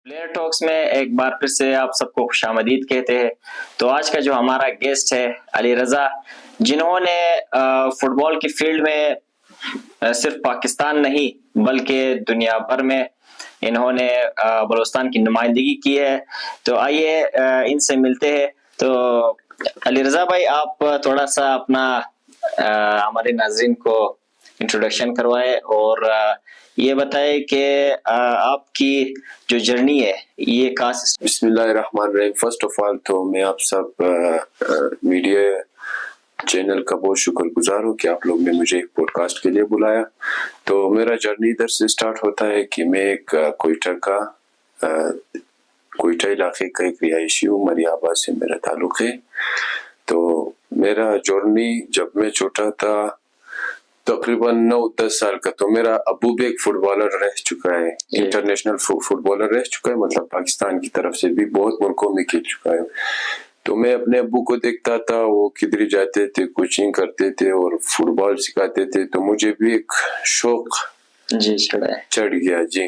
Player ٹاکس میں ایک بار پھر سے آپ سب کو خوش آمدید کہتے ہیں. تو آج کا جو ہمارا گیسٹ ہے علی رضا، جنہوں نے فٹ بال کی فیلڈ میں صرف پاکستان نہیں بلکہ دنیا بھر میں انہوں نے بلوچستان کی نمائندگی کی ہے. تو آئیے ان سے ملتے ہیں. تو علی رضا بھائی، آپ تھوڑا سا اپنا ہمارے ناظرین کو انٹروڈکشن کروائے اور یہ بتائے کہ آپ کی جو جرنی ہے یہ کہاں سے؟ بسم اللہ الرحمن الرحیم. فرسٹ آف آل تو میں آپ سب میڈیا چینل کا بہت شکر گزار ہوں کہ آپ لوگ نے مجھے ایک پوڈ کاسٹ کے لیے بلایا. تو میرا جرنی ادھر سے سٹارٹ ہوتا ہے کہ میں ایک کوئٹہ علاقے کا ایک رہائشی ہوں. مری آباد سے میرا تعلق ہے. تو میرا جرنی جب میں چھوٹا تھا تقریباً 9-10 سال کا، تو میرا ابو بھی ایک فٹ بالر رہ چکا ہے، انٹرنیشنل فٹ بالر رہ چکا ہے، مطلب پاکستان کی طرف سے بھی بہت ملکوں میں کھیل چکا ہے. تو میں اپنے ابو کو دیکھتا تھا، وہ کدھر جاتے تھے، کوچنگ کرتے تھے اور فٹ بال سکھاتے تھے. تو مجھے بھی ایک شوق چڑھ گیا. جی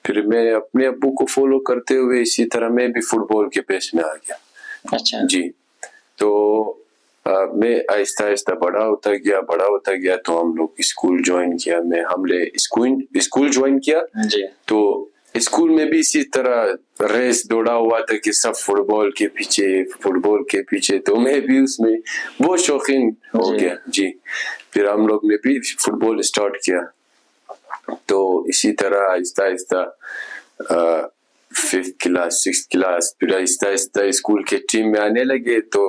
پھر میں اپنے ابو کو فالو کرتے ہوئے اسی طرح میں بھی فٹ بال کے پیس میں آ گیا. اچھا جی تو میں آہستہ آہستہ بڑا ہوتا گیا. تو ہم لوگ اسکول جوائن کیا. ہم نے اسکول جوائن کیا. جی تو اسکول میں بھی اسی طرح ریس دوڑا ہوا تھا کہ سب فٹ بال کے پیچھے. تو میں بھی اس میں بہت شوقین ہو گیا. جی پھر ہم لوگ نے بھی فٹ بال اسٹارٹ کیا. تو اسی طرح آہستہ آہستہ 5th کلاس 6th کلاس پھر آہستہ آہستہ اسکول کے ٹیم میں آنے لگے. تو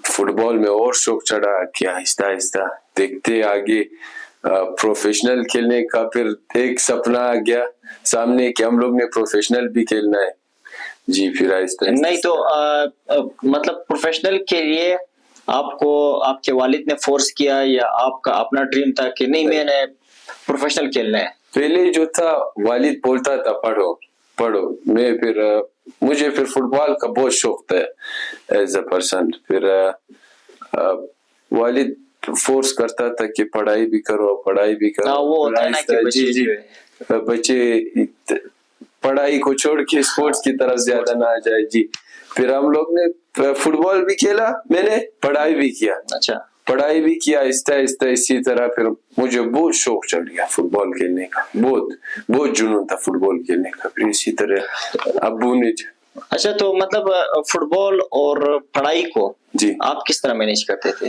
فٹ بال میں اور شوق چڑھا کہ آہستہ آہستہ دیکھتے آگے پروفیشنل کھیلنے کا. پھر ایک سپنا آ گیا سامنے کہ ہم لوگ نے پروفیشنل بھی کھیلنا ہے. جی پھر آہستہ نہیں تو مطلب پروفیشنل کے لیے آپ کو آپ کے والد نے فورس کیا یا آپ کا اپنا ڈریم تھا کہ نہیں میں نے پروفیشنل کھیلنا ہے؟ پہلے جو تھا والد بولتا تھا پڑھو. مجھے پھر فٹ بال کا بہت شوق تھا ایز اے پرسن. پھر والد فورس کرتا تھا کہ پڑھائی بھی کرو. وہ جی بچے پڑھائی کو چھوڑ کے اسپورٹس کی طرف زیادہ نہ آ جائے. جی پھر ہم لوگ نے فٹ بال بھی کھیلا، میں نے پڑھائی بھی کیا. اچھا پڑھائی بھی کیا آہستہ آہستہ. اسی طرح پھر مجھے بہت شوق چڑھ گیا فٹ بال کھیلنے کا. بہت جنون تھا فٹ بال کھیلنے کا. پھر اسی طرح ابو نے اچھا تو مطلب فٹ بال اور پڑھائی کو جی آپ کس طرح مینیج کرتے تھے؟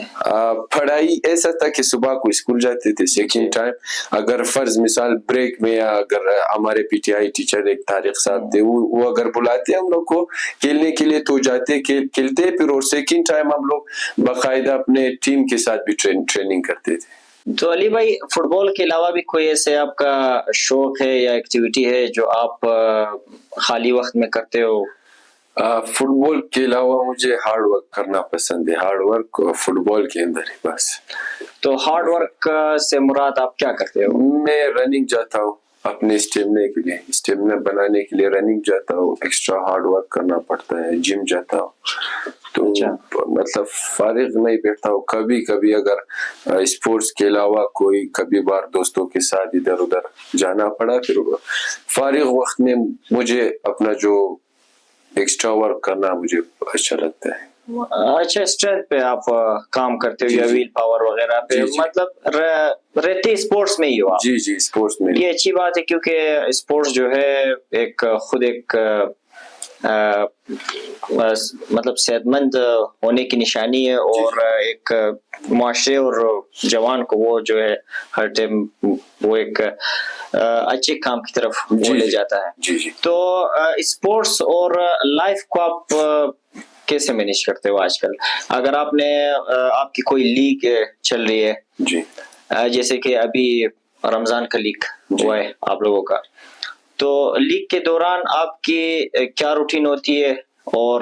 پڑھائی ایسا تھا کہ صبح کو اسکول جاتے تھے. سیکنڈ ٹائم اگر فرض مثال بریک میں اگر ہمارے پی ٹی آئی ٹیچر ایک طارق صاحب تھے، وہ اگر بلاتے ہم لوگ کو کھیلنے کے لیے تو جاتے کھیلتے. پھر اور سیکنڈ ٹائم ہم لوگ باقاعدہ اپنے ٹیم کے ساتھ بھی ٹریننگ کرتے تھے. تو علی بھائی، فٹ بال کے علاوہ بھی کوئی ایسے آپ کا شوق ہے یا ایکٹیویٹی ہے جو آپ خالی وقت میں کرتے ہو؟ فٹ بال کے علاوہ مجھے ہارڈ ورک کرنا پسند ہے. ہارڈ ورک فٹ بال کے اندر ہے بس. تو ہارڈ ورک سے مراد آپ کیا کرتے ہو؟ میں رننگ جاتا ہوں اپنے اسٹیمنا بنانے کے لیے رننگ جاتا ہوں. ایکسٹرا ہارڈ ورک کرنا پڑتا ہے. جم جاتا ہوں. تو مطلب فارغ نہیں بیٹھتا ہوں. کبھی کبھی اگر اسپورٹس کے علاوہ کبھی بار دوستوں کے ساتھ ادھر ادھر جانا پڑا، پھر فارغ وقت میں مجھے اپنا جو ایکسٹرا ورک کرنا مجھے اچھا لگتا ہے. اچھا، اسٹرینتھ پہ آپ کام کرتے ہو یا ویل پاور وغیرہ پہ؟ مطلب رہتے اسپورٹس میں ہی ہو آپ؟ جی اسپورٹس میں. یہ اچھی بات ہے کیونکہ اسپورٹس جو ہے خود ایک مطلب صحت مند ہونے کی نشانی ہے اور ایک معاشرے اور جوان کو وہ جو ہے ہر ٹائم وہ ایک اچھے کام کی طرف وہ لے جاتا ہے. تو اسپورٹس اور لائف کو آپ کیسے مینیج کرتے ہو آج کل؟ اگر آپ کی کوئی لیگ چل رہی ہے جیسے کہ ابھی رمضان کا لیگ ہوا ہے آپ لوگوں کا، تو لیگ کے دوران آپ کی کیا روٹین ہوتی ہے اور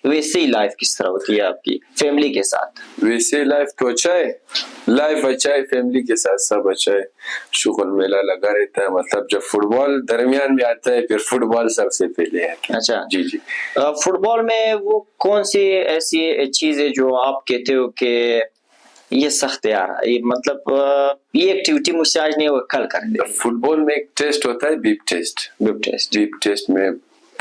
ویسے ہی لائف کس طرح ہوتی ہے آپ کی فیملی کے ساتھ؟ ویسے لائف تو اچھا ہے، فیملی کے ساتھ سب اچھا ہے. شغل میلہ لگا رہتا ہے. مطلب جب فٹ بال درمیان میں آتا ہے پھر فٹ بال سب سے پہلے ہے. اچھا جی فٹ بال میں وہ کون سی ایسی چیز ہے جو آپ کہتے ہو کہ یہ سخت ہے یار، مطلب یہ ایکٹیویٹی مجھ سے آج نہیں وہ کل کر دیں؟ فٹ بال میں ایک ٹیسٹ ہوتا ہے، بیپ ٹیسٹ میں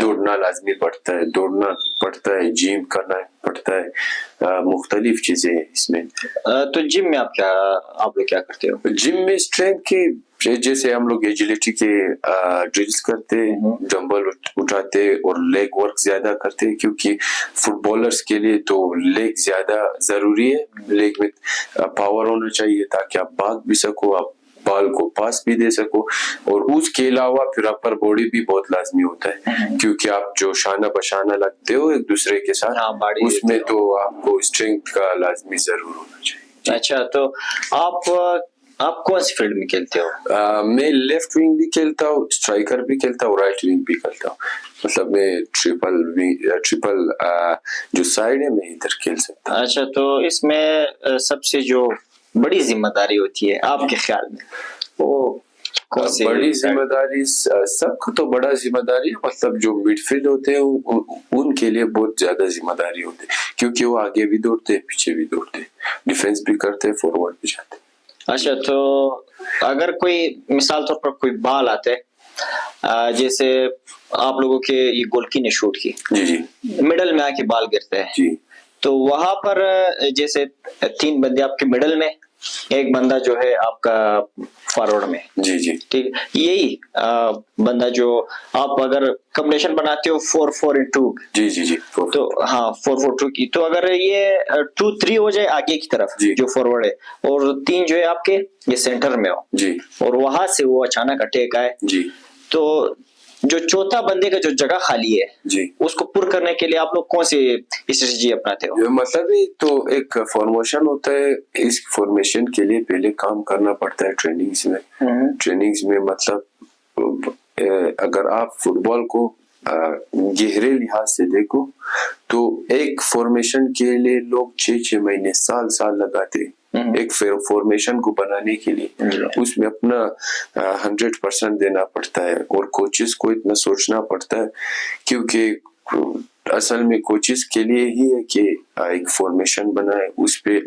دوڑنا لازمی پڑتا ہے، دوڑنا پڑتا ہے، جم کرنا پڑتا ہے، مختلف چیزیں ہیں اس میں. تو جم میں آپ لوگ کیا کرتے ہو؟ جم میں اسٹرینتھ کے جیسے ہم لوگ ایجیلٹی کے ڈرلز کرتے، ڈمبل اٹھاتے اور لیگ ورک زیادہ کرتے، کیونکہ فٹ بالرز کے لیے تو لیگ زیادہ ضروری ہے. لیگ میں پاور ہونا چاہیے تاکہ آپ بھاگ بھی سکو، آپ بال کو پاس بھی دے سکو. اور اس کے علاوہ پھر اپر باڈی بھی بہت لازمی ہوتا ہے، کیونکہ آپ جو شانہ بشانہ لگتے ہو ایک دوسرے کے ساتھ، اس میں تو آپ کو اسٹرینتھ کا لازمی ضرور ہونا چاہیے. اچھا، تو آپ کون سی فیلڈ میں کھیلتے ہو؟ میں لیفٹ ونگ بھی کھیلتا ہوں، اسٹرائکر بھی کھیلتا ہوں، رائٹ ونگ بھی کھیلتا ہوں. مطلب میں ٹریپل جو سائڈ ہے میں ادھر کھیل سکتا ہوں. اچھا، تو اس میں سب سے جو بڑی ذمہ داری ہوتی ہے آپ کے خیال میں وہ کون سی؟ بڑی ذمہ داری سب کو تو بڑا ذمہ داری ہے، مطلب جو مڈ فیلڈ ہوتے ہیں ان کے لیے بہت زیادہ ذمہ داری ہوتی ہے، کیونکہ وہ آگے بھی دوڑتے پیچھے بھی دوڑتے، ڈیفینس بھی کرتے، فارورڈ بھی جاتے. اچھا، تو اگر کوئی مثال طور پر کوئی بال آتے جیسے آپ لوگوں کے یہ گول کی نے شوٹ کی، جی مڈل میں آ کے بال گرتے ہیں، جی، تو وہاں پر جیسے 3 بندے آپ کے مڈل میں، ایک بندہ جو ہے آپ کا فارورڈ میں، جی جی ٹھیک، یہی بندہ جو آپ اگر کمبینیشن بناتے ہو 4-4-2، جی جی جی، تو ہاں 4-4-2 کی، تو اگر یہ 2-3 ہو جائے آگے کی طرف جو فارورڈ ہے، اور 3 جو ہے آپ کے یہ سینٹر میں ہو جی، اور وہاں سے وہ اچانک اٹیک آئے جی، تو جو چوتھا بندے کا جو جگہ خالی ہے جی، اس کو پر کرنے کے لیے آپ لوگ کون سی اسٹریٹجی اپناتے ہو؟ مطلب تو ایک فارمیشن ہوتا ہے، اس فارمیشن کے لیے پہلے کام کرنا پڑتا ہے ٹریننگز میں. مطلب اگر آپ فٹ بال کو گہرے لحاظ سے دیکھو تو ایک فارمیشن کے لیے لوگ 6 مہینے سال لگاتے ایک فارمیشن کو بنانے کے لیے. اس میں اپنا 100% دینا پڑتا ہے، اور کوچز کو اتنا سوچنا پڑتا ہے، کیونکہ اصل میں کوچز کے لیے ہی ہے کہ ایک فارمیشن بنائے، اس پہ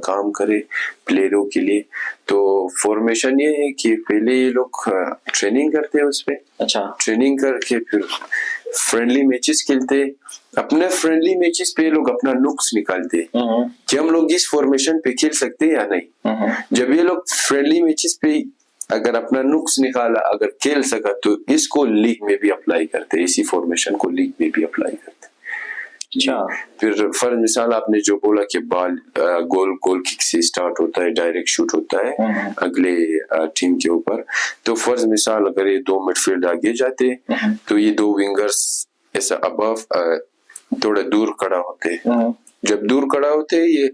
کام کرے پلیئروں کے لیے. تو فارمیشن یہ ہے کہ پہلے یہ لوگ ٹریننگ کرتے ہیں اس پہ، اچھا ٹریننگ کر کے پھر فرینڈلی میچز کھیلتے. اپنے فرینڈلی میچز پہ یہ لوگ اپنا نقص نکالتے کہ ہم لوگ اس فارمیشن پہ کھیل سکتے یا نہیں. جب یہ لوگ فرینڈلی میچز پہ اگر اپنا نقص نکالا، اگر کھیل سکا، تو اس کو لیگ میں بھی اپلائی کرتے، اسی فارمیشن کو لیگ میں بھی اپلائی کرتے. پھر فرض مثال آپ نے جو بولا کہ بال گول کک سے اسٹارٹ ہوتا ہے، ڈائریکٹ شوٹ ہوتا ہے اگلے ٹیم کے اوپر. تو فرض مثال اگر یہ 2 مڈ فیلڈ آگے جاتے تو یہ 2 ونگرز ایسا ابو تھوڑا دور کھڑا ہوتے. جب دور کھڑا ہوتے یہ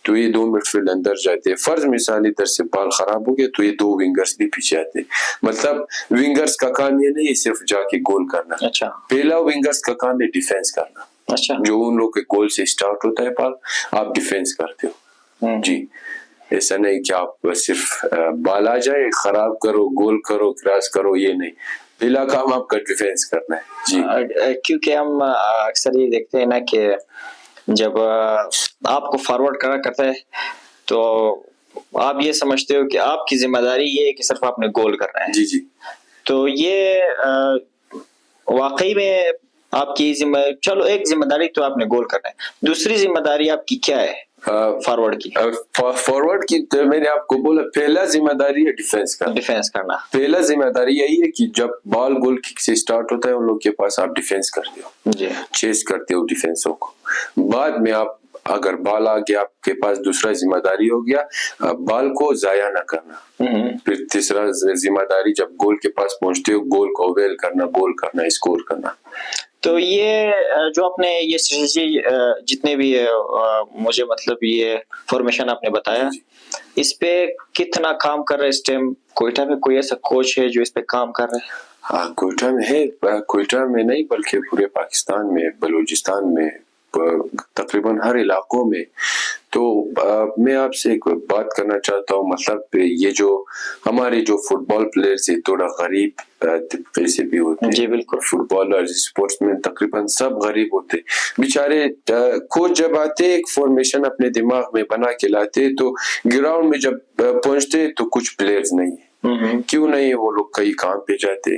تو یہ 2 مڈ فیلڈ اندر جاتے. فرض مثال ادھر سے بال خراب ہو گیا تو یہ 2 ونگرز بھی پیچھے آتے. مطلب ونگرز کا کام یہ نہیں صرف جا کے گول کرنا، پہلا ونگرز کا کام ہے ڈیفینس کرنا. جو ان لوگ کے گول سے اسٹارٹ ہوتا ہے بال، آپ ڈیفینس کرتے ہو جی. ایسا نہیں کہ آپ صرف بال آ جائے خراب کرو، گول کرو، کراس کرو، یہ نہیں. پہلا کام آپ کا ڈیفینس کرنا ہے جی. کیونکہ ہم اکثر یہ دیکھتے ہیں نا کہ جب آپ کو فارورڈ کرتا ہے تو آپ یہ سمجھتے ہو کہ آپ کی ذمہ داری یہ ہے کہ صرف آپ نے گول کرنا ہے. جی جی. تو یہ واقعی میں آپ کی چلو ایک ذمہ داری تو آپ نے گول کرنا ہے، دوسری ذمہ داری آپ کی کیا ہے فارورڈ کی؟ فارورڈ کی میں نے آپ کو بولا پہلا ذمہ داری ہے ڈیفینس کرنا. پہلا ذمہ داری یہی ہے کہ جب بال گول کک سے اسٹارٹ ہوتا ہے ان لوگ کے پاس آپ ڈیفینس کرتے ہو جی، چیز کرتے ہو ڈیفینسوں کو. بعد میں آپ اگر بال آ گیا آپ کے پاس دوسرا ذمہ داری ہو گیا بال کو ضائع نہ کرنا. پھر تیسرا ذمہ داری جب گول کے پاس پہنچتے ہو گول کو اویل کرنا، گول کرنا، اسکور کرنا. تو یہ جو آپ نے یہ اسٹریٹجی جتنے بھی مجھے مطلب یہ فارمیشن آپ نے بتایا، اس پہ کتنا کام کر رہے ہیں اس ٹائم؟ کوئٹہ میں کوئی ایسا کوچ ہے جو اس پہ کام کر رہے ہیں؟ ہاں کوئٹہ میں ہے، کوئٹہ میں نہیں بلکہ پورے پاکستان میں، بلوچستان میں، تقریباً ہر علاقوں میں. تو میں آپ سے ایک بات کرنا چاہتا ہوں، مطلب یہ جو ہمارے جو فٹ بال پلیئرز ہیں تھوڑا غریب طبقے سے بھی ہوتے ہیں. جی بالکل. فٹ بالر، اسپورٹس مین تقریباً سب غریب ہوتے بیچارے. کوچ جب آتے ایک فارمیشن اپنے دماغ میں بنا کے لاتے تو گراؤنڈ میں جب پہنچتے تو کچھ پلیئرز نہیں. کیوں نہیں؟ وہ لوگ کئی کام پہ جاتے،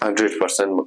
100%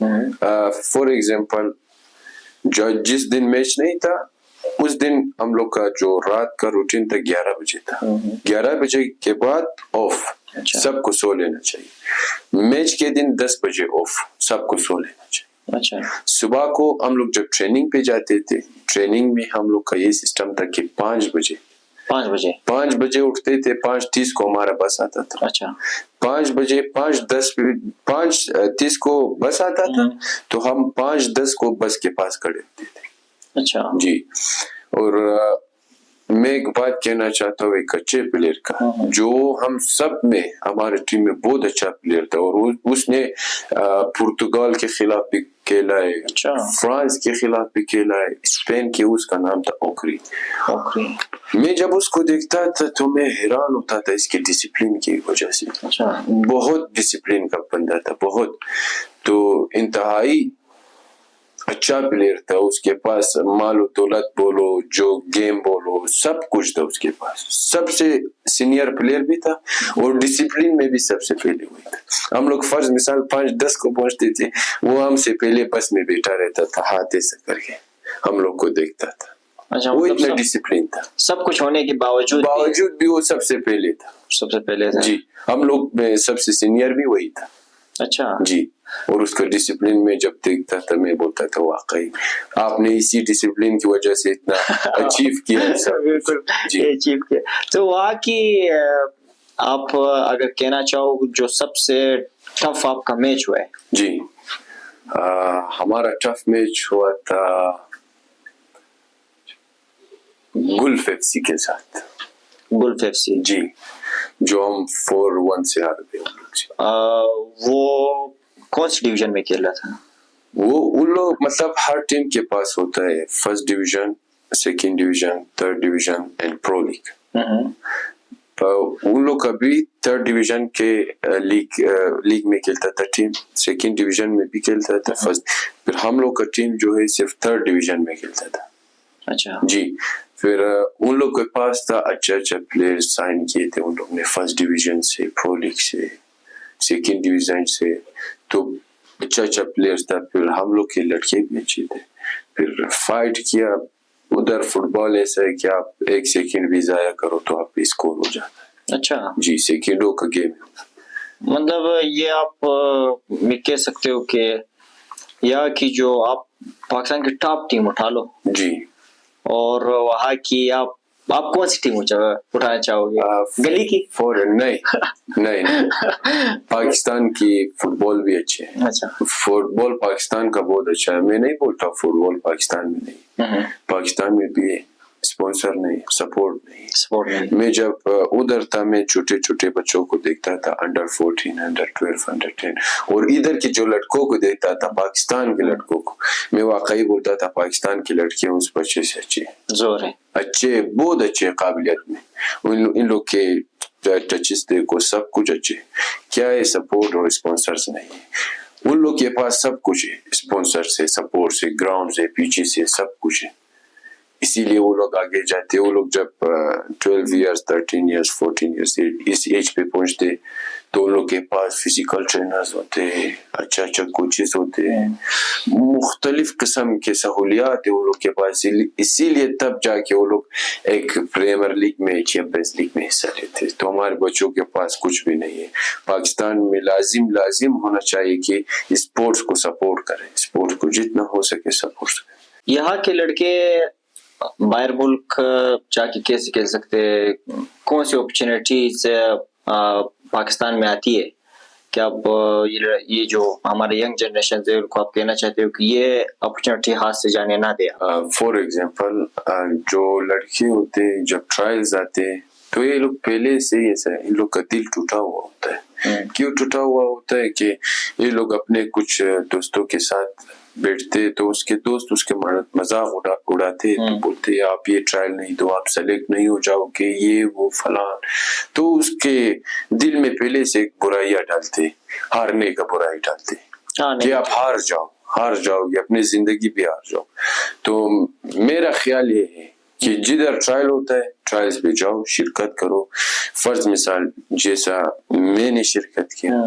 فار ایگزامپل جس دن میچ نہیں تھا اس دن ہم لوگ کا جو رات کا روٹین تھا 11 بجے تھا. 11 بجے کے بعد آف, سب کو سو لینا چاہیے. میچ کے دن 10 بجے آف, سب کو سو لینا چاہیے. صبح کو ہم لوگ جب ٹریننگ پہ جاتے تھے, ٹریننگ میں ہم لوگ کا یہ سسٹم تھا کہ 5 بجے اٹھتے تھے. 5:30 کو ہمارا بس آتا تھا. 5 بجے 5:30 کو بس آتا تھا تو ہم 5:10 کو بس کے پاس کھڑے ہوتے تھے. جی. اور میں ایک بات کہنا چاہتا ہوں ایک اچھے پلیئر کا, جو ہم سب میں ہمارے ٹیم میں بہت اچھا پلیئر تھا, اور اس نے پرتگال کے خلاف بھی کھیلا ہے, فرانس کے خلاف بھی کھیلا ہے, اسپین کے, اس کا نام تھا اوکری. میں جب اس کو دیکھتا تھا تو میں حیران ہوتا تھا اس کے ڈسپلن کی وجہ سے. بہت ڈسپلن کا بندہ تھا, بہت. تو انتہائی اچھا پلیئر تھا. اس کے پاس مال و دولت بولو, جو گیم بولو, سب کچھ تھا اس کے پاس. سب سے سینئر پلیئر بھی تھا اور ڈسپلن میں بھی سب سے پہلے ہوئی تھا. ہم لوگ فرض مثال 5:10 کو پہنچتے تھے, وہ ہم سے پہلے بس میں بیٹھا رہتا تھا, ہاتھ ایسا کر کے ہم لوگ کو دیکھتا تھا. وہ اتنا ڈسپلن تھا, سب کچھ ہونے کے باوجود بھی وہ سب سے پہلے تھا. جی. ہم لوگ میں سب سے سینئر بھی وہی تھا. جی. اور اس کا ڈسپلن میں جب دیکھتا تھا میں بولتا تھا واقعی آپ نے اسی ڈسپلن کی وجہ سے اتنا اچیو کیا. بالکل اچیو کیا. تو وہاں کی آپ اگر کہنا چاہو جو سب سے ٹف آپ کا میچ ہوا ہے. جی. ہمارا ٹف میچ ہوا تھا گلف ایف سی کے ساتھ. گلف ایف سی, جی, جو ہم 4-1 سے ہار گئے. وہ کون سی ڈویژن میں کھیلا تھا؟ وہ ان لوگ مطلب ہر ٹیم کے پاس ہوتا ہے first division, second division, third division and pro league. ان لوگ کا بھی تھرڈ ڈویژن کے لیگ میں کھیلتا تھا ٹیم, سیکنڈ ڈویژن میں بھی کھیلتا تھا فرسٹ. پھر ہم لوگ کا ٹیم جو ہے صرف تھرڈ ڈویژن میں کھیلتا تھا. جی. پھر ان لوگ کے پاس تھا اچھا پلیئر سائن کیے تھے ان لوگ نے فرسٹ ڈویژن سے, پرو لیگ سے, سیکنڈ ڈویژن سے, تو اچھا پلیئر تھا. پھر ہم لوگ کے لڑکے بھی اچھے تھے. پھر فائٹ کیا. ادھر فٹ بال ایسا ہے کہ آپ 1 سیکنڈ بھی ضائع کرو تو آپ اسکور ہو جاتا ہے. جی, سیکنڈوں کا گیم. مطلب یہ آپ میں کہہ سکتے ہو کہ یہاں کی جو آپ پاکستان کی ٹاپ ٹیم اٹھا لو. جی. اور وہاں کی آپ کون سی ٹیم اٹھانا چاہو گے؟ گلی کی؟ نہیں. پاکستان کی فٹ بال بھی اچھے ہیں. فٹ بال پاکستان کا بہت اچھا ہے. میں نہیں بولتا فٹ بال پاکستان میں نہیں, پاکستان میں بھی اسپانسر نہیں, سپورٹ نہیں. میں جب ادھر تھا میں چھوٹے بچوں کو دیکھتا تھا, انڈر 14, انڈر 12, انڈر 10, اور ادھر کے جو لڑکوں کو دیکھتا تھا پاکستان کے لڑکوں کو, میں واقعی بولتا تھا پاکستان کے لڑکے اس بچے سے اچھے زور ہے, اچھے, بہت اچھے قابلیت میں. ان لوگ کے ٹچز دیکھو, سب کچھ اچھے. کیا ہے سپورٹ اور اسپانسرز نہیں ہے. ان لوگ کے پاس سب کچھ ہے, اسپانسر سے, سپورٹ سے, گراؤنڈ سے, پیچھے سے, سب کچھ ہے. اسی لیے وہ لوگ آگے جاتے. وہ لوگ جب 12 ایئرس, 13 ایئرس, 14 ایئرس اس ایج پہ پہنچتے تو ان لوگ کے پاس فزیکل ٹرینرز ہوتے ہیں, اچھا کوچز ہوتے ہیں, مختلف قسم کے سہولیات ہیں ان لوگ کے پاس. اسی لیے تب جا کے وہ لوگ ایک پریمیئر لیگ میں, چیمپئنز لیگ میں حصہ لیتے. تو ہمارے بچوں کے پاس کچھ بھی نہیں ہے. پاکستان میں لازم ہونا چاہیے کہ اسپورٹس کو سپورٹ کریں, اسپورٹس کو جتنا ہو سکے سپورٹ کریں. یہاں کے لڑکے باہر ملک جا کے کیسے کھیل سکتے ہیں؟ کون سی اپرچونیٹیز پاکستان میں آتی ہے کہ آپ یہ جو ہمارے ینگ جنریشن ہے ان کو آپ کہنا چاہتے ہو کہ یہ اپرچونیٹی ہاتھ سے جانے نہ دے؟ فار ایگزامپل جو لڑکے ہوتے ہیں جب ٹرائلز آتے ہیں تو یہ لوگ پہلے سے ہی ایسا ہے, ان لوگ کا دل ٹوٹا ہوا ہوتا ہے. کیوں ٹوٹا ہوا ہوتا ہے کہ یہ لوگ اپنے کچھ دوستوں کے ساتھ بیٹھتے تو اس کے دوست اس کے مذاق اڑاتے, تو بولتے آپ یہ ٹرائل نہیں دو, آپ سلیکٹ نہیں ہو جاؤ گے, یہ وہ فلان. تو اس کے دل میں پہلے سے ایک برائیاں ڈالتے, ہارنے کا برائی ڈالتے کہ آپ ہار جاؤ گے, اپنی زندگی بھی ہار جاؤ. تو میرا خیال یہ ہے کہ جدھر ٹرائل ہوتا ہے ٹرائلز پہ جاؤ, شرکت کرو. فرض مثال جیسا میں نے شرکت کیا,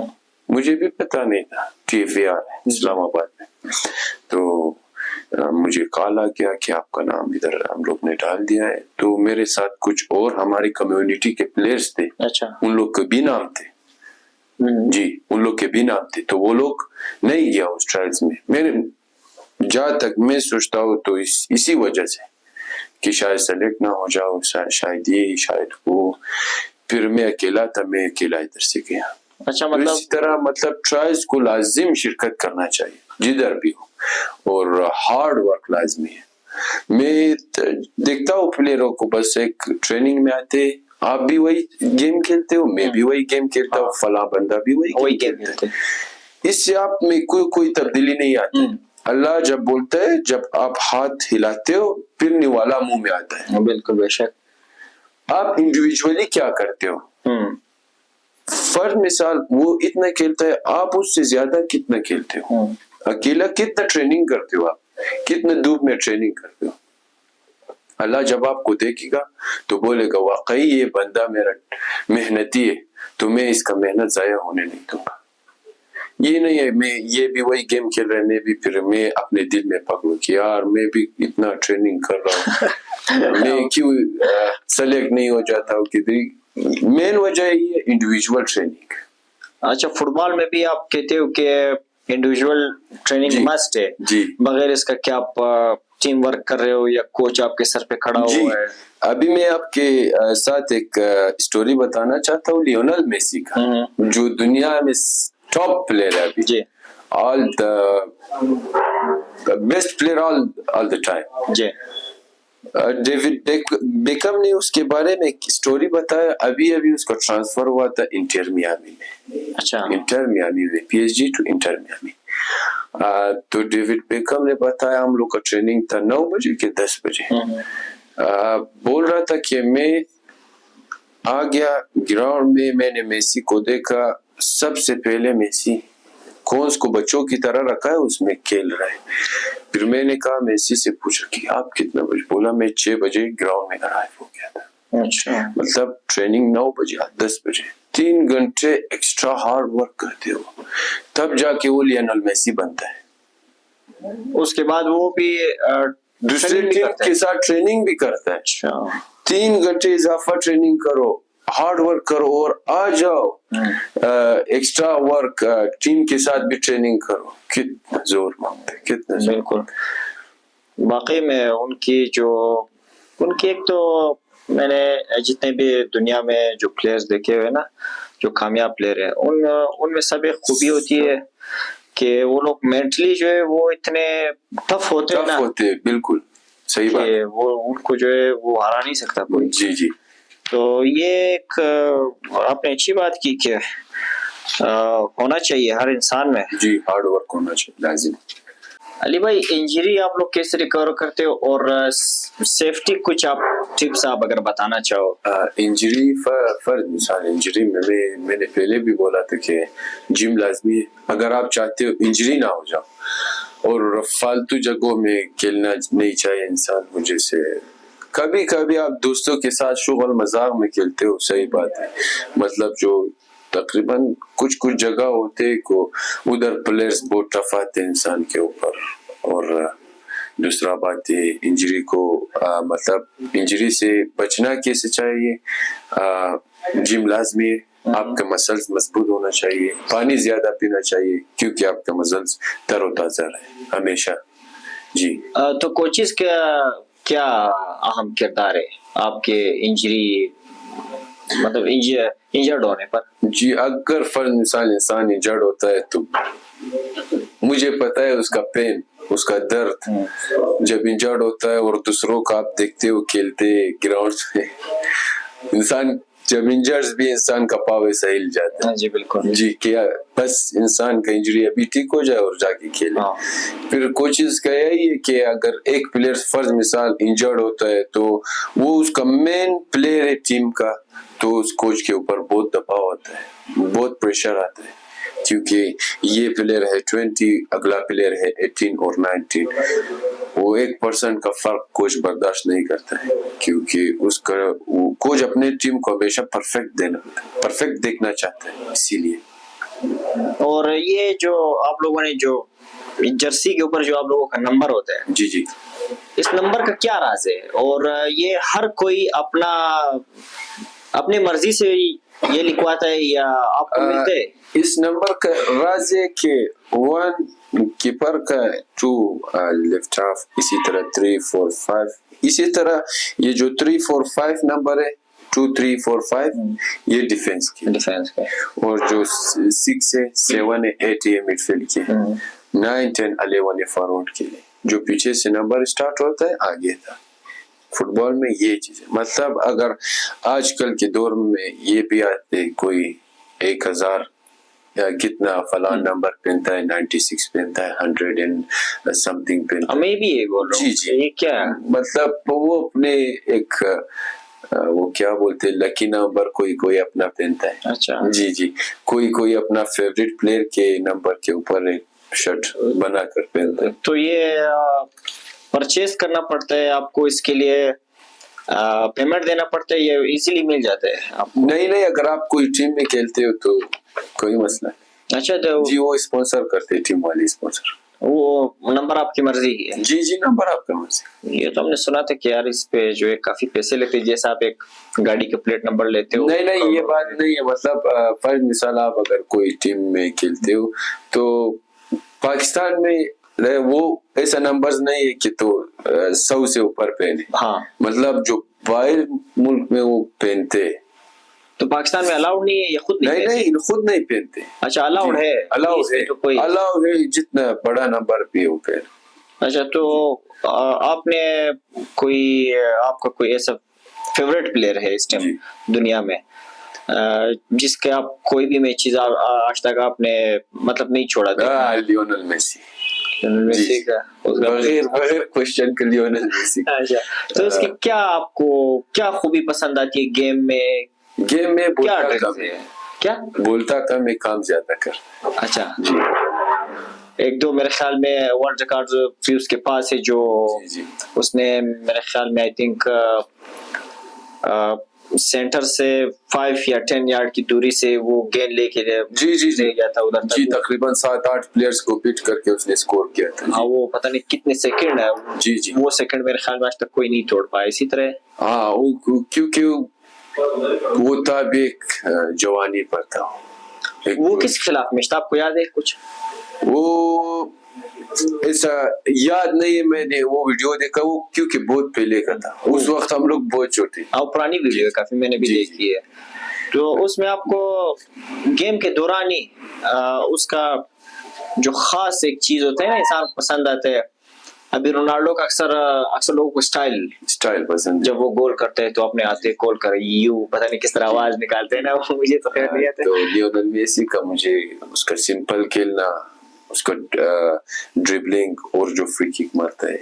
مجھے بھی پتا نہیں تھا TFAR ہے اسلام آباد میں. تو مجھے کال آ گیا کہ آپ کا نام ادھر ہم لوگ نے ڈال دیا ہے. تو میرے ساتھ کچھ اور ہماری کمیونٹی کے پلیئرز تھے, اچھا ان لوگ کے بھی نام تھے. جی ان لوگ کے بھی نام تھے. تو وہ لوگ نہیں گیا اس ٹرائلز میں. میرے جہاں تک میں سوچتا ہوں تو اسی وجہ سے کہ شاید سلیکٹ نہ ہو جاؤ, شاید یہ شاید وہ. پھر میں اکیلا تھا, میں اکیلا ادھر سے گیا. اچھا تو اسی طرح مطلب ٹرائلز کو لازم شرکت کرنا چاہیے جدھر بھی ہو, اور ہارڈ ورک لازمی ہے. میں دیکھتا ہوں پلیئروں کو بس ایک ٹریننگ میں آتے, آپ بھی وہی گیم کھیلتے ہو, میں بھی وہی گیم کھیلتا ہوں, فلاں بندہ بھی وہی گیم کھیلتا ہے. اس سے آپ میں کوئی تبدیلی نہیں آتی. اللہ جب بولتا ہے, جب آپ ہاتھ ہلاتے ہو پھر نوالا منہ میں آتا ہے. بالکل بے شک. آپ انڈیویجولی کیا کرتے ہو, فرض مثال وہ اتنا کھیلتا ہے, آپ اس سے زیادہ کتنا کھیلتے ہو, اکیلا کتنا ٹریننگ کرتے ہو, آپ کتنا دھوپ میں ٹریننگ کرتے ہو. اللہ جب آپ کو دیکھے گا تو بولے گا واقعی یہ بندہ میرا محنتی ہے, تو میں اس کا محنت ضائع ہونے نہیں دوں گا. یہ نہیں ہے میں یہ بھی وہی گیم کھیل رہا ہے, میں بھی پھر میں اپنے دل میں پکڑوں کہ یار میں بھی اتنا ٹریننگ کر رہا ہوں, میں کیوں سلیکٹ نہیں ہو جاتا ہوں. کہ مین وجہ یہ ہے انڈیویجول ٹریننگ. اچھا فٹ بال میں بھی آپ کہتے ہو کہ انڈیویجول ٹریننگ مسٹ ہے, بغیر اس کا کیا آپ ٹیم ورک کر رہے ہو یا کوچ آپ کے سر پہ کھڑا ہوا ہے؟ ابھی میں آپ کے ساتھ ایک اسٹوری بتانا چاہتا ہوں لیونل میسی کا, جو دنیا میں ٹاپ پلیئر ہے ابھی, all the best player all the time. جی ڈیوڈ بیکم نے اس کے بارے میں ایک اسٹوری بتایا. ابھی اس کا ٹرانسفر ہوا تھا انٹر میامی میں. اچھا انٹر میامی میں PSG ٹو انٹر میامی. تو ڈیوڈ بیکم نے بتایا ہم لوگ کا ٹریننگ تھا 9 بجے کے 10 بجے. بول رہا تھا کہ میں آ گیا گراؤنڈ میں نے میسی کو دیکھا. سب سے پہلے میسی کونس کو بچوں کی طرح رکھا ہے, اس میں کھیل رہا ہے. پھر میں نے کہا میسی سے پوچھا کہ آپ کتنا بجے, بولا میں 6 بجے گراؤنڈ میں ارائیو ہو گیا تھا. اچھا مطلب ٹریننگ 9 بجے 10 بجے 3 گھنٹے ایکسٹرا ہارڈ ورک کرتے ہو, تب جا کے وہ لیونل میسی بنتا ہے. اس کے بعد وہ بھی دوسرے ٹیم کے ساتھ ٹریننگ بھی کرتا ہے. اچھا 3 گھنٹے اضافہ ٹریننگ کرو, ہارڈ ورک کرو اور آ جاؤ ایکسٹرا ورک ٹیم کے ساتھ بھی ٹریننگ کرو. کتنا زور مانگتا ہے, کتنا زور. بالکل واقعی میں ان کی ایک تو میں نے جتنے بھی دنیا میں جو پلیئرز دیکھے ہوئے نا, جو کامیاب پلیئر ہیں, ان میں سب ایک خوبی ہوتی ہے کہ وہ لوگ مینٹلی جو ہے وہ اتنے ٹف ہوتے ہیں نا. بالکل صحیح بات, وہ ان کو جو ہے وہ ہرا نہیں سکتا کوئی. جی تو یہ ایک آپ نے اچھی بات کی کہ ہونا چاہیے ہر انسان میں. جی ہارڈ ورک ہونا چاہیے لازم. علی بھائی انجری آپ لوگ کیسے ریکور کرتے ہو, اور سیفٹی کچھ آپ ٹپس آپ اگر بتانا چاہو. انجری فرض مثال انجری میں نے پہلے بھی بولا تھا کہ جم لازمی ہے اگر آپ چاہتے ہو انجری نہ ہو جاؤ, اور فالتو جگہوں میں کھیلنا نہیں چاہیے انسان کو. جیسے کبھی کبھی آپ دوستوں کے ساتھ شغل مذاق میں کھیلتے ہو, صحیح بات ہے, مطلب جو تقریباً کچھ جگہ ہوتے کو ادھر پلیئرز بہت ٹف آتے انسان کے اوپر. اور دوسرا بات یہ انجری کو مطلب انجری سے بچنا کیسے چاہیے, جم لازمی ہے, آپ کا مسلز مضبوط ہونا چاہیے, پانی زیادہ پینا چاہیے کیونکہ آپ کا مسلز تر و تازہ رہے ہمیشہ. جی تو کوچز کا کیا اہم کردار ہے آپ کے انجری مطلب انجرڈ ہونے پر؟ جی اگر فرض مثال انسان انجرڈ ہوتا ہے تو مجھے پتا ہے اس کا پین, اس کا درد جب انجرڈ ہوتا ہے, اور دوسروں کا آپ دیکھتے ہو کھیلتے گراؤنڈ میں, انسان جب انجرز بھی انسان کا پاؤں ایسا ہل جاتا ہے. جی بالکل. جی کیا بس انسان کا انجری ابھی ٹھیک ہو جائے اور جا کے کھیلے. پھر کوچز کا یہی ہے کہ اگر ایک پلیئر فرض مثال انجرڈ ہوتا ہے تو وہ اس کا مین پلیئر ہے ٹیم کا, تو اس کوچ کے اوپر بہت دباؤ ہوتا ہے, بہت پریشر آتا ہے, کیونکہ یہ پلیئر ہے 20, اگلا پلیئر ہے 18 اور 19. وہ 1% کا فرق کوچ برداشت نہیں کرتا ہے, کیونکہ اس کا کوچ اپنے ٹیم کو ہمیشہ پرفیکٹ دیکھنا چاہتا ہے. اسی لیے اور یہ جو آپ لوگوں نے جو جرسی کے اوپر جو آپ لوگوں کا نمبر ہوتا ہے، جی جی اس نمبر کا کیا راز ہے؟ اور یہ ہر کوئی اپنی مرضی سے یہ لکھواتا ہے یا آپ کو ملتے ہے؟ اس نمبر کا راز ہے کہ 1 کیپر کا 2 لیفٹ ہاف، اسی طرح 3 4 5، اسی طرح یہ جو 3 4 5 نمبر ہے 2 3 4 5 یہ ڈیفینس کے، اور جو 6 ہے 7 ہے 8 ہے مڈ فیلڈ کے، 9 10 11 ہے فارورڈ کے لیے. جو پیچھے سے نمبر اسٹارٹ ہوتا ہے آگے تھا. فٹ بال میں یہ چیز ہے. مطلب اگر آج کل کے دور میں یہ بھی آتے کوئی 1000 یا کتنا فلاں نمبر پہنتا ہے، 96 پہنتا ہے، 100 اینڈ سم تھنگ پہنتا ہے، میں بھی یہ بول رہا ہوں. جی یہ کیا مطلب وہ اپنے ایک وہ کیا بولتے ہیں لکی نمبر کوئی اپنا پہنتا ہے. اچھا جی کوئی اپنا فیوریٹ پلیئر کے نمبر کے اوپر ایک شرٹ بنا کر پہنتا ہے. تو یہ پرچیز کرنا پڑتا ہے آپ کو، اس کے لیے پیمنٹ دینا پڑتا ہے یا ایزیلی مل جاتا ہے آپ کو؟ نہیں اگر آپ کوئی ٹیم میں کھیلتے ہو تو کوئی مسئلہ نہیں. اچھا تو جی وہ اسپانسر کرتے ہیں، ٹیم والے اسپانسر. وہ نمبر آپ کی مرضی کی ہے؟ جی نمبر آپ کا مرضی. یہ تو ہم نے سنا تھا کہ یار اس پہ جو ہے کافی پیسے لیتے ہیں، جیسا آپ ایک گاڑی کا پلیٹ نمبر لیتے ہو. نہیں یہ بات نہیں ہے. مطلب فرض مثال آپ اگر کوئی ٹیم میں کھیلتے ہو تو پاکستان میں وہ ایسا نمبر نہیں ہے کہ تو 100 سے اوپر پہنے. ہاں مطلب جو باہر ملک میں وہ پہنتے، تو پاکستان میں الاؤڈ نہیں ہے یا خود نہیں خود نہیں پہنتے. اچھا الاؤڈ ہے، الاؤ ہے جتنا بڑا نمبر بھی ہو پہن. اچھا تو آپ نے آپ کا کوئی ایسا فیوریٹ پلیئر ہے اس ٹائم دنیا میں جس کے آپ کوئی بھی میں چیز آج تک آپ نے مطلب نہیں چھوڑا تھا؟ Lionel Messi. کا بغیر کوشچن کے لیونل میسی. تو اس کی کیا آپ کو کیا خوبی پسند آتی ہے گیم میں کیا بولتا کم ہے کام زیادہ کر. اچھا ایک دو میرے خیال میں ورلڈ ریکارڈ بھی اس کے پاس ہے، جو اس نے میرے خیال میں آئی تھنک سینٹر سے 5 یا 10 یارڈ کی دوری سے وہ گیند لے کے لے گیا تھا ادھر تک. تقریباً 7-8 پلیئرز کو بیٹ کر کے اس نے اسکور کیا تھا. ہاں وہ پتہ نہیں کتنے سیکنڈ ہے، وہ سیکنڈ میرے خیال میں آج تک کوئی نہیں توڑ پایا. اسی طرح ہاں کیونکہ وہ تھا بھی ایک جوانی پر تھا. وہ کس خلاف میں آپ کو یاد ہے کچھ؟ وہ ایسا یاد نہیں ہے، میں نے وہ ویڈیو دیکھا، وہ کیونکہ بہت پہلے کا تھا، اس وقت ہم لوگ بہت چھوٹے. پرانی ویڈیو ہے کافی، میں نے بھی دیکھی ہے. تو اس میں آپ کو گیم کے دوران ہی اس کا جو خاص ایک چیز ہوتا ہے نا انسان کو پسند آتا ہے. ابھی رونالڈو کا اکثر لوگوں کو اسٹائل پسند، جب وہ گول کرتے ہیں تو اپنے آتے گول کر یوں پتہ نہیں کس طرح آواز نکالتے ہیں نا، وہ مجھے تو خیر نہیں آتا. تو لیونل میسی کا مجھے اس کا سمپل کھیلنا، اس کا ڈربلنگ اور جو فری کک مارتا ہے،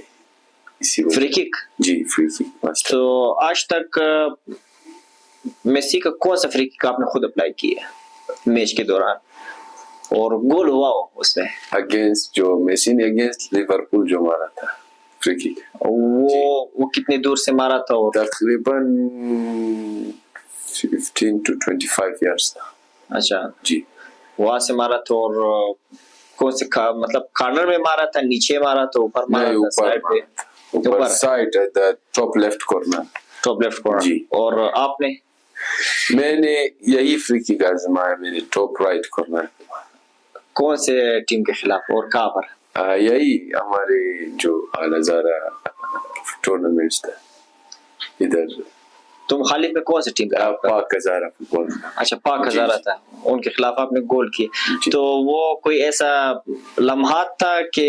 اسی فری کک. جی فری کک. تو آج تک میسی کا کون سا فری کک آپ نے خود اپلائی کیا ہے میچ کے دوران اور گول ہوا ہو اس میں؟ اگینسٹ جو میسی نے اگینسٹ لیورپول جو مارا تھا فری کک، وہ کتنے دور سے مارا تھا؟ تقریباً 15 to 25 yards تھا. اچھا جی وہاں سے مارا تھا. اور کون سے مطلب کارنر میں مارا تھا، نیچے مارا تھا، اوپر مارا تھا؟ سائڈ پہ، اوپر سائڈ ٹاپ لیفٹ کارنر. جی اور آپ نے؟ میں نے یہی فری کک آزمایا، میں نے ٹاپ رائٹ کارنر. کون سے ٹیم کے خلاف اور کہاں پر؟ یہی ہمارے جو الازارا ٹورنامنٹس تھا ادھر. تم خالد میں کون سے ٹیم کا؟ پاک ہزارہ فٹ بال. اچھا پاک ہزارہ تھا، ان کے خلاف آپ نے گول کیے. تو وہ کوئی ایسا لمحات تھا کہ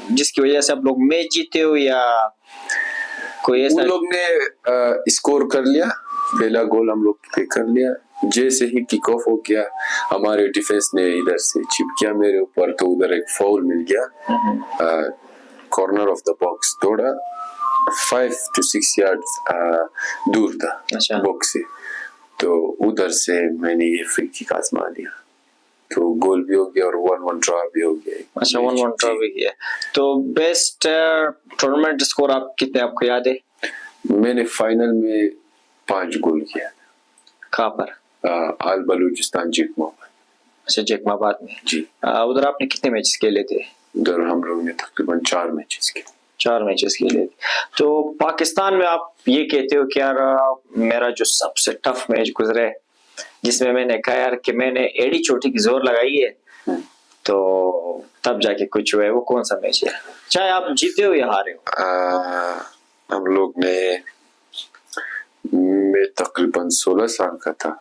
جس کی وجہ سے آپ لوگ میچ جیتے ہو، یا کوئی ایسا؟ ان لوگ نے اسکور کر لیا، پہلا گول ہم لوگ پہ کر لیا، جیسے ہی کک آف ہو گیا ہمارے ڈیفینس نے ادھر سے چپ کیا میرے اوپر، تو ادھر ایک فاؤل مل گیا کارنر آف دا باکس. تھوڑا 5 to 6 yards دور تھا باکس سے، تو ادھر سے میں نے یہ فری کک آزما لیا، تو گول بھی ہو گیا اور 1-1 ڈرا بھی ہو گیا. اچھا 1-1 ڈرا بھی گیا. تو بیسٹ ٹورنامنٹ اسکور آپ کتنے آپ کو یاد ہے؟ میں نے فائنل میں 5 گول کیا. کہاں پر؟ آل بلوچستان جیت محمد. اچھا جیکما آباد میں. جی. ادھر آپ نے کتنے میچز کھیلے تھے؟ ادھر ہم لوگ نے تقریباً 4 میچز کھیلے. 4 میچز کھیلے تھے. تو پاکستان میں آپ یہ کہتے ہو کہ یار میرا جو سب سے ٹف میچ گزرے جس میں نے کہا یار کہ میں نے ایڑی چوٹی کی زور لگائی ہے تو تب جا کے کچھ ہوا ہے، وہ کون سا میچ ہے؟ چاہے آپ جیتے ہو یا ہارے ہو. ہم لوگ نے میں تقریباً 16 سال کا تھا،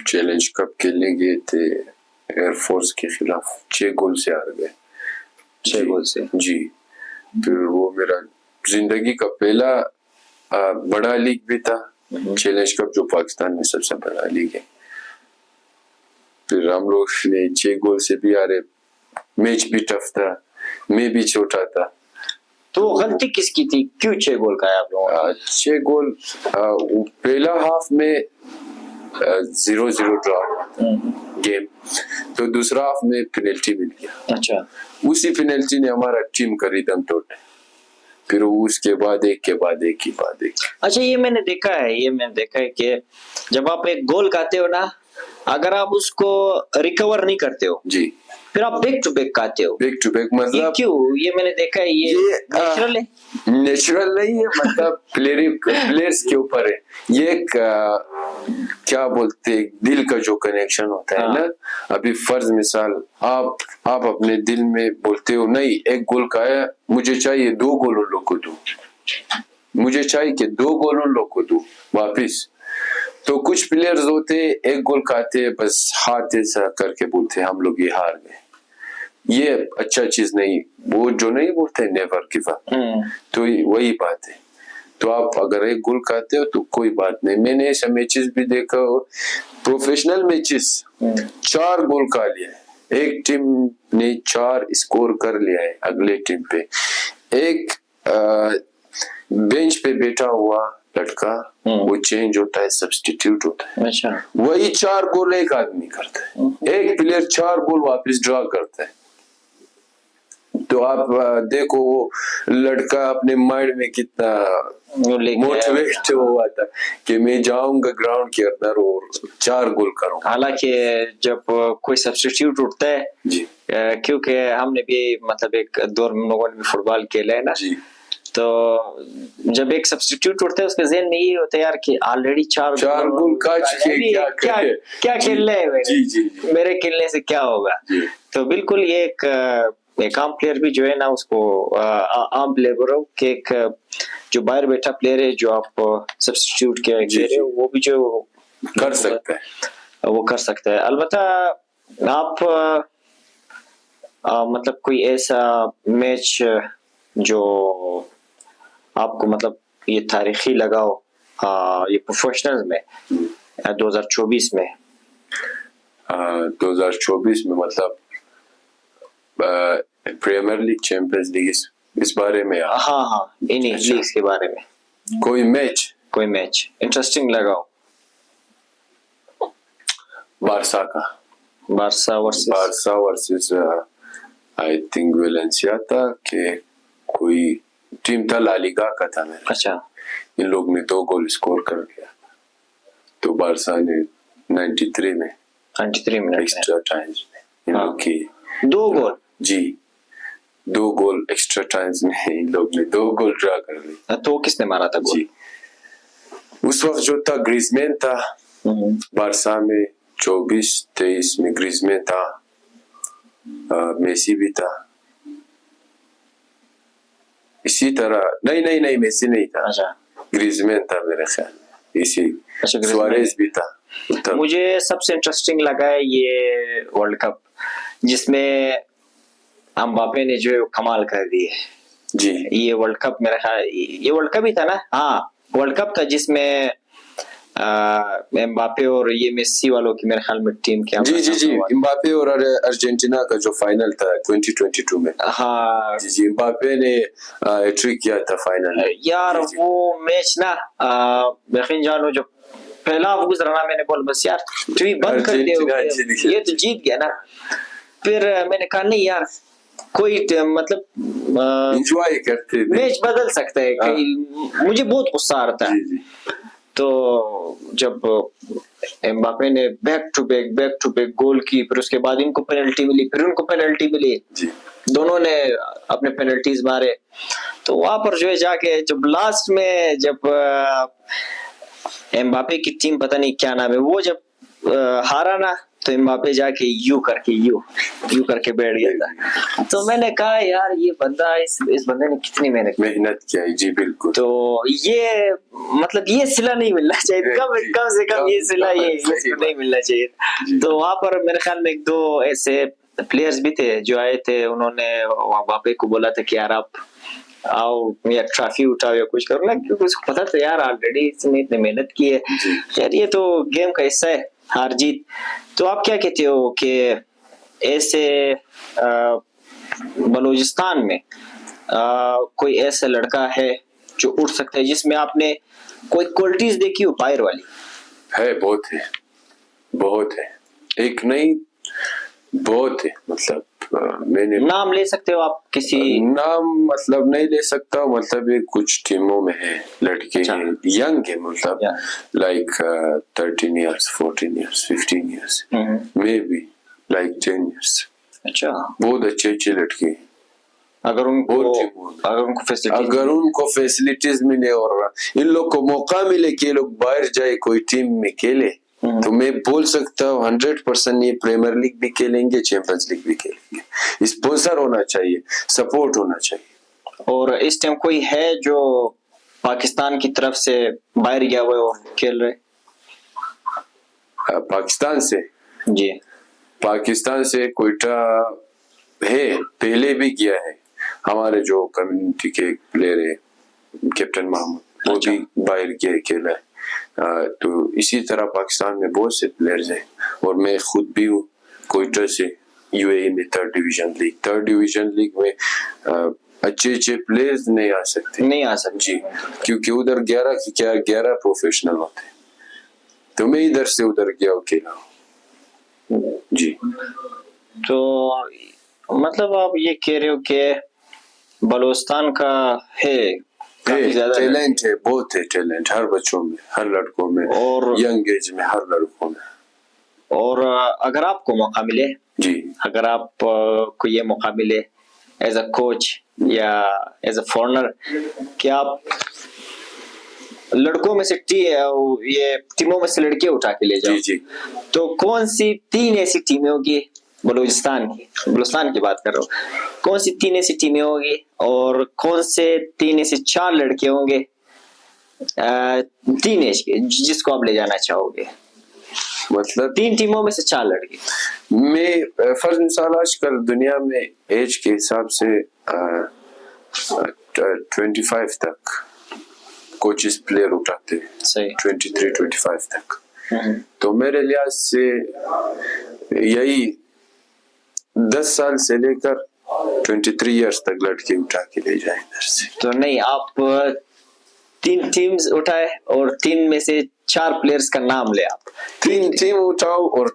چیلنج کپ کھیلنے گئے تھے ایئر فورس کے خلاف، 6 گول سے ہار گئے. 6 گول سے؟ جی. پھر وہ میرا زندگی کا پہلا بڑا لیگ بھی تھا، چیلنج کپ جو پاکستان میں سب سے بڑا لیگ ہے. پھر ہم لوگ نے 6 گول سے بھی ہارے. میچ بھی ٹف تھا، میں بھی چھوٹا تھا. تو غلطی کس کی تھی؟ کیوں 6 گول کا ہے آپ لوگوں؟ 6 گول پہلا ہاف میں 0-0 ڈرا گیم، تو دوسرا ہاف میں پینلٹی مل گیا. اچھا. اسی پینلٹی نے ہمارا ٹیم کا ریدم توڑا. پھر اس کے بعد ایک کے بعد ایک کی بعد ایک. اچھا یہ میں نے دیکھا ہے کہ جب آپ ایک گول کھاتے ہو نا، اگر آپ اس کو ریکور نہیں کرتے ہو جی پھر آپ بیک ٹو بیک کھاتے ہو. بیک ٹو بیک مطلب کیوں؟ یہ میں نے دیکھا ہے یہ نیچرل ہے. نیچرل نہیں ہے، مطلب پلیئرز کے اوپر ہے. یہ ایک کیا بولتے دل کا جو کنیکشن ہوتا ہے نا. ابھی فرض مثال آپ اپنے دل میں بولتے ہو نہیں ایک گول کا ہے، مجھے چاہیے 2 گول ان لوگ کو دوں، مجھے چاہیے کہ 2 گول ان لوگ کو دوں واپس. تو کچھ پلیئرز ہوتے ایک گول کھاتے بس ہاتھ ایسا کر کے بولتے ہم لوگ یہ ہار گئے. یہ اچھا چیز نہیں، وہ جو نہیں بولتے نیور گیو اپ، تو وہی بات ہے. تو آپ اگر ایک گول کھاتے ہو تو کوئی بات نہیں. میں نے ایسا میچز بھی دیکھا ہو، پروفیشنل میچز 4 گول کھا لیا ہے، ایک ٹیم نے 4 اسکور کر لیا ہے اگلے ٹیم پہ. ایک بینچ پہ بیٹھا ہوا لڑکا وہ چینج ہوتا ہے، سبسٹیٹیوٹ ہوتا ہے. اچھا. وہی 4 گول ایک آدمی کرتا ہے، ایک پلیئر 4 گول واپس ڈرا کرتا ہے. تو آپ دیکھو وہ لڑکا اپنے مائنڈ میں کتنا موٹیویٹ ہوا تھا کہ میں جاؤں گا گراؤنڈ کے اندر اور 4 گول کروں. حالانکہ جب کوئی سبسٹیٹیوٹ اٹھتا ہے جی کیونکہ ہم نے بھی مطلب ایک دور میں لوگوں نے بھی فٹ بال کھیلا ہے نا، جی تو جب ایک سبسٹیٹیوٹ اٹھتا ہے اس کے ذہن میں یہ ہوتا ہے یار کہ آلریڈی 4 گول کا کیا کھیلنا ہے جی میرے کھیلنے سے کیا ہوگا. تو بالکل یہ ایک عام پلیئر بھی جو ہے نا اس کو عام لیبروں کے ایک جو باہر بیٹھا پلیئر ہے جو آپ سبسٹیٹیوٹ کے کہہ رہے ہو وہ بھی جو کر سکتا ہے، وہ کر سکتا ہے. البتہ آپ مطلب کوئی ایسا میچ جو آپ کو مطلب یہ تاریخی لگا ہو یہ پروفیشنل میں 2024 میں؟ 2024 میں مطلب پریمیئر لیگ، چیمپئنز لیگ اس بارے میں؟ ہاں انہی لیگز کے بارے میں کوئی میچ انٹرسٹنگ لگا ہو. بارسا ورسز آئی تھنک ویلنسیا تھا کہ کوئی ٹیم تھا لالیگا کا تھا میرا. اچھا. ان لوگ نے 2 گول اسکور کر دیا تو بارسا نے 93 میں ایکسٹرا ٹائمز میں ان لوگ کی 2 گول. جی 2 گول ایکسٹرا ٹائمز میں ان لوگ نے 2 گول ڈرا کر لی. تو کس نے مارا تھا گول؟ جی اس وقت جو تھا گریزمین تھا بارسا میں، 24-23 میں گریزمین تھا، میسی بھی تھا. اسی طرح نہیں میسی نہیں تھا، گریزمین تھا میرے خیال میں. اسی سوارز بھی تھا. مجھے سب سے انٹرسٹنگ لگا ہے یہ ورلڈ کپ جس میں امباپے نے جو کمال کر دی ہے. جی یہ ورلڈ کپ میرا خیال یہ ورلڈ کپ ہی تھا نا؟ ہاں ورلڈ کپ تھا جس میں امباپے اور یہ میسی والوں کی میرے خیال میں ٹیم کیا جی امباپے اور ارجنٹینا کا جو فائنل تھا 2022 میں. ہاں جی امباپے نے ہیٹرک کیا تھا فائنل یار. وہ میچ نا یقین جانو جو پہلا گزرا نا میں نے بول بس یار ٹی وی بند کر دے، یہ تو جیت گیا نا. پھر میں نے کہا نہیں یار کوئی مطلب انجوائے کرتے میچ بدل سکتا ہے کہیں. مجھے بہت غصہ آ رہا تھا تو جب امباپے نے بیک ٹو بیک گول کی, پھر اس کے بعد ان کو پینلٹی ملی, پھر ان کو پینلٹی ملی, دونوں نے اپنے پینلٹیز مارے, تو وہاں پر جو ہے جا کے جب لاسٹ میں جب امباپے کی ٹیم پتہ نہیں کیا نام ہے وہ جب ہارا نا, تو امباپے جا کے یو کر کے بیٹھ گیا تھا. تو میں نے کہا یار یہ بندہ اس بندے نے کتنی محنت کیا ہے. جی بالکل. تو یہ مطلب یہ صلہ نہیں ملنا چاہیے, کم سے کم یہ صلہ یہ نہیں ملنا چاہیے. تو وہاں پر میرے خیال میں ایک دو ایسے پلیئرز بھی تھے جو آئے تھے, انہوں نے امباپے کو بولا تھا کہ یار آپ آؤ یا ٹرافی اٹھاؤ یا کچھ کرو نا, کیونکہ اس کو پتا تھا یار آلریڈی اس نے اتنی محنت کی ہے, یار یہ تو گیم کا حصہ ہے ہار جیت. تو آپ کیا کہتے ہو کہ ایسے بلوچستان میں کوئی ایسا لڑکا ہے جو اٹھ سکتا ہے جس میں آپ نے کوئی کوالٹیز دیکھی ہو باہر والی؟ ہے, بہت ہے, ایک نہیں بہت ہے. مطلب میں نے نام لے سکتے ہو آپ کسی؟ نام مطلب نہیں لے سکتا, مطلب یہ کچھ ٹیموں میں ہے لڑکے ہیں, ینگ ہے, مطلب لائک 13 years, 14 years, 15 years, میں بھی لائک 10 years. اچھا, بہت اچھے لڑکے ہیں. اگر ان کو فیسلٹیز ملے اور ان لوگ کو موقع ملے کہ یہ لوگ باہر جائے کوئی ٹیم میں کھیلے, تو میں بول سکتا ہوں 100% یہ پریمیئر لیگ بھی کھیلیں گے, چیمپئنز لیگ بھی کھیلیں گے. اسپانسر ہونا چاہیے, سپورٹ ہونا چاہیے. اور اس ٹائم کوئی ہے جو پاکستان کی طرف سے باہر گیا ہوا اور کھیل رہے پاکستان سے؟ جی, پاکستان سے کوئٹہ ہے, پہلے بھی گیا ہے. ہمارے جو کمیونٹی کے پلیئر ہے کیپٹن محمود, وہ بھی باہر گیا کھیلا ہے. تو اسی طرح پاکستان میں بہت سے پلیئرز ہیں, اور میں خود بھی ہوں کوئٹہ سے, یو اے میں 3rd ڈویژن لیگ میں اچھے پلیئرز نہیں آ سکتے جی, کیونکہ ادھر 11 پروفیشنل ہوتے ہیں, تو میں ادھر سے ادھر گیا کھیلا جی. تو مطلب آپ یہ کہہ رہے ہو کہ بلوچستان کا ہے ٹیلنٹ ہے, بہت ہے ٹیلنٹ ہر بچوں میں, ہر لڑکوں میں, اور ینگ ایج میں ہر لڑکوں میں. اور اگر آپ کو موقع ملے, جی, اگر آپ کو یہ موقع ملے ایز اے کوچ یا ایز اے فارنر کہ آپ لڑکوں میں سے یہ ٹیموں میں سے لڑکے اٹھا کے لے جاؤ, جی, تو کون سی 3 ایسی ٹیمیں ہوگی بلوچستان کی بات کر رہا ہوں, کون سی 3 ایسی ٹیمیں ہوگی, اور کون سے 3 ایسے 4 لڑکے ہوں گے ٹین ایج کے جس کو آپ لے جانا چاہو گے؟ مطلب 3 ٹیموں میں سے 4 لڑکے. میں فرض مثال آج کل دنیا میں ایج کے حساب سے 25 تک کوچز پلیئر اٹھاتے ہیں, 23-25 تک. تو میرے لحاظ سے یہی 10 سال سے لے کر 23 ایئرس تک لڑکے اٹھا کے لے جائیں ادھر سے. تو نہیں, آپ 3 ٹیمز اٹھائے اور 3 میں سے 4 پلیئرز کا نام لے, آپ 3 ٹیم اٹھاؤ, اور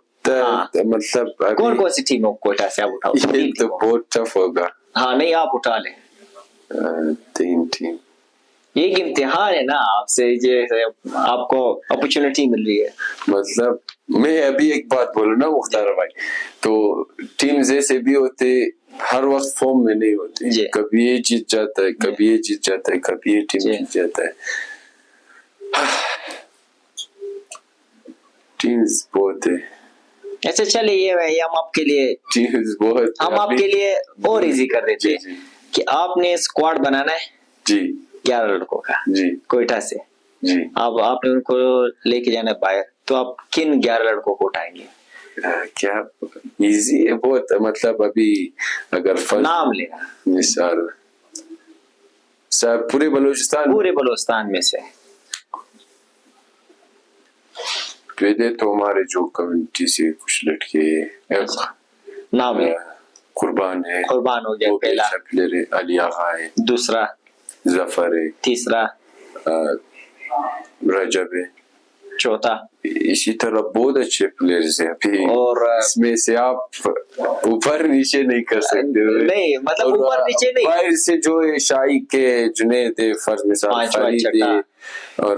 مطلب کون سی ٹیموں کو کوئٹہ سے آپ اٹھاؤ؟ یہ تو بہت ٹف ہوگا. ہاں نہیں, آپ اٹھا لیں 3 ٹیم. یہ ایک امتحان ہے نا, آپ سے آپ کو اپرچونٹی مل رہی ہے. مطلب میں ابھی ایک بات بولوں نا مختار بھائی, تو ٹیمز ایسے بھی ہوتے ہر وقت فارم میں نہیں ہوتے, کبھی یہ جیت جاتا ہے, کبھی یہ جیت جاتا ہے, کبھی یہ ٹیم جیت جاتا ہے. ٹیمز بہت ہے. اچھا چلیے, یہ ہم آپ کے لیے ٹیمز بہت, ہم آپ کے لیے اور ایزی کر دیتے کہ آپ نے اسکواڈ بنانا ہے جی 11 لڑکوں کا جی کوئٹہ سے جی. اب آپ نے ان کو لے کے جانا ہے باہر, تو آپ کن 11 لڑکوں کو اٹھائیں گے؟ کیا ایزی ہے بہت, مطلب ابھی اگر نام لینا مثال پورے بلوچستان میں سے پہلے تو ہمارے جو کمیونٹی سے کچھ لڑکے نام لے. قربان ہو گیا پہلا, پلیئر علی آغا ہے, دوسرا ظفر ہے, تیسرا رجب ہے, چوتھا. اسی طرح بہت اچھے پلیئرز ہیں ابھی, اور اس میں سے آپ اوپر نیچے نہیں کر سکتے. نہیں مطلب اوپر نیچے نہیں, باہر سے جو شائق کے جنید فرض مثال فرید اور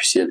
PCL,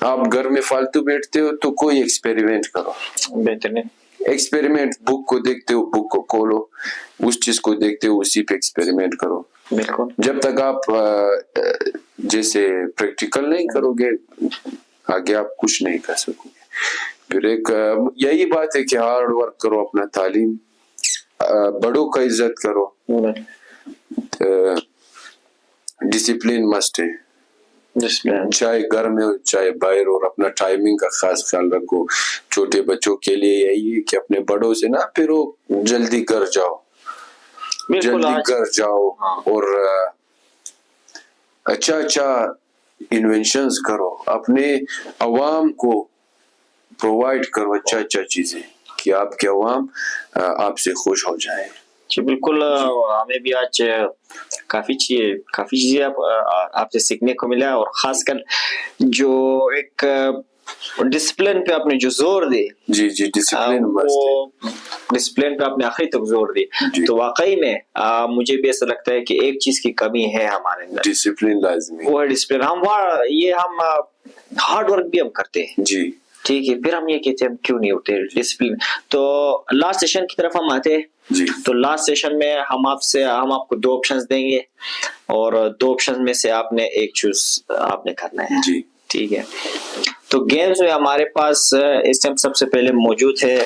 آپ گھر میں فالتو بیٹھتے ہو تو کوئی ایکسپیریمنٹ کرو. بہترین ایکسپیریمنٹ بک کو دیکھتے ہو بک کو کھولو, اس چیز کو دیکھتے ہو اسی پہ ایکسپیریمنٹ کرو. بالکل. جب تک آپ جیسے پریکٹیکل نہیں کرو گے آگے آپ کچھ نہیں کر سکو گے. پھر ایک یہی بات ہے کہ ہارڈ ورک کرو, اپنا تعلیم, بڑوں کا عزت کرو, ڈسپلن مسٹ ہے, چاہے گھر میں ہو چاہے باہر, اور اپنا ٹائمنگ کا خاص خیال رکھو. چھوٹے بچوں کے لیے یہی ہے کہ اپنے بڑوں سے نہ پھرو, جلدی گھر جاؤ, جلدی گھر جاؤ, اور اچھا انوینشنز کرو, اپنے عوام کو پرووائڈ کرو اچھا چیزیں کہ آپ کے عوام آپ سے خوش ہو جائیں. جی بالکل. ہمیں بھی آج کافی چیزیں آپ سے سیکھنے کو ملا, اور خاص کر جو ایک ڈسپلن پہ آپ نے جو زور دی, جی ڈسپلن پہ آپ نے آخری تک زور دی, تو واقعی میں مجھے بھی ایسا لگتا ہے کہ ایک چیز کی کمی ہے ہمارے اندر, ڈسپلن لازمی, وہ ہے ڈسپلن. ہم ہارڈ ورک بھی ہم کرتے ہیں جی ٹھیک ہے, پھر ہم یہ کہتے ہیں ہم کیوں نہیں ہوتے ڈسپلن. تو لاسٹ سیشن کی طرف ہم آتے ہیں. تو لاسٹ سیشن میں ہم آپ کو 2 آپشنز دیں گے, اور 2 آپشن میں سے آپ نے ایک چوز آپ نے کرنا ہے. جی ٹھیک ہے. تو گیمز میں ہمارے پاس اس ٹائم سب سے پہلے موجود ہے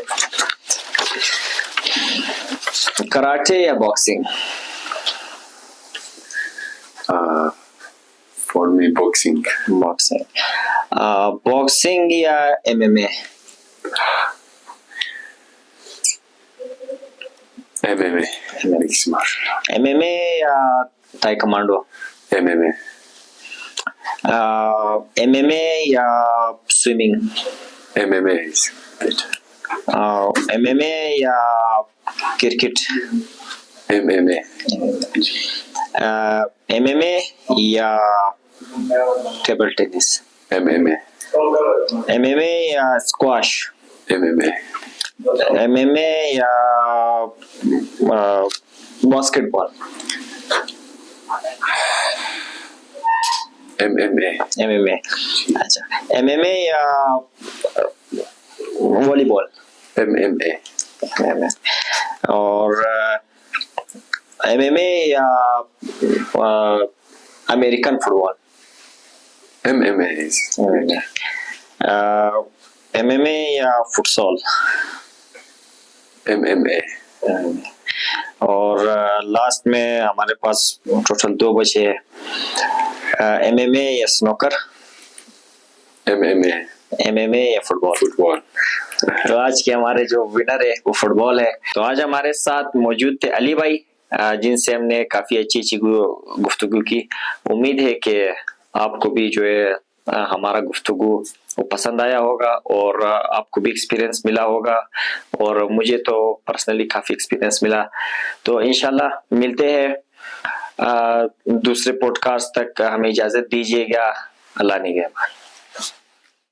کراٹے یا boxing. For me boxing. Boxing یا MMA. MMA یا تائی کمانڈو. MMA یا سوئمنگ. MMA یا کرکٹ. MMA یا ٹیبل ٹینس. MMA یا اسکواش. MMA یا باسکٹ بال. MMA. اچھا, MMA یا والی بال. اور MMA یا امریکن فٹ بال. MMA یا فٹسال. اور لاسٹ میں ہمارے پاس ٹوٹل 2 بچے ہیں, MMA یا سنوکر. MMA یا فٹ بال. تو آج کے ہمارے جو ونر ہے وہ فٹ بال ہے. تو آج ہمارے ساتھ موجود تھے علی بھائی, جن سے ہم نے کافی اچھی گفتگو کی. امید ہے کہ آپ کو بھی جو ہے ہمارا گفتگو وہ پسند آیا ہوگا, اور آپ کو بھی ایکسپیرینس ملا ہوگا, اور مجھے تو پرسنلی کافی ایکسپیرینس ملا. تو انشاءاللہ ملتے ہیں دوسرے پوڈ کاسٹ تک. ہمیں اجازت دیجیے گا. اللہ نگہبان.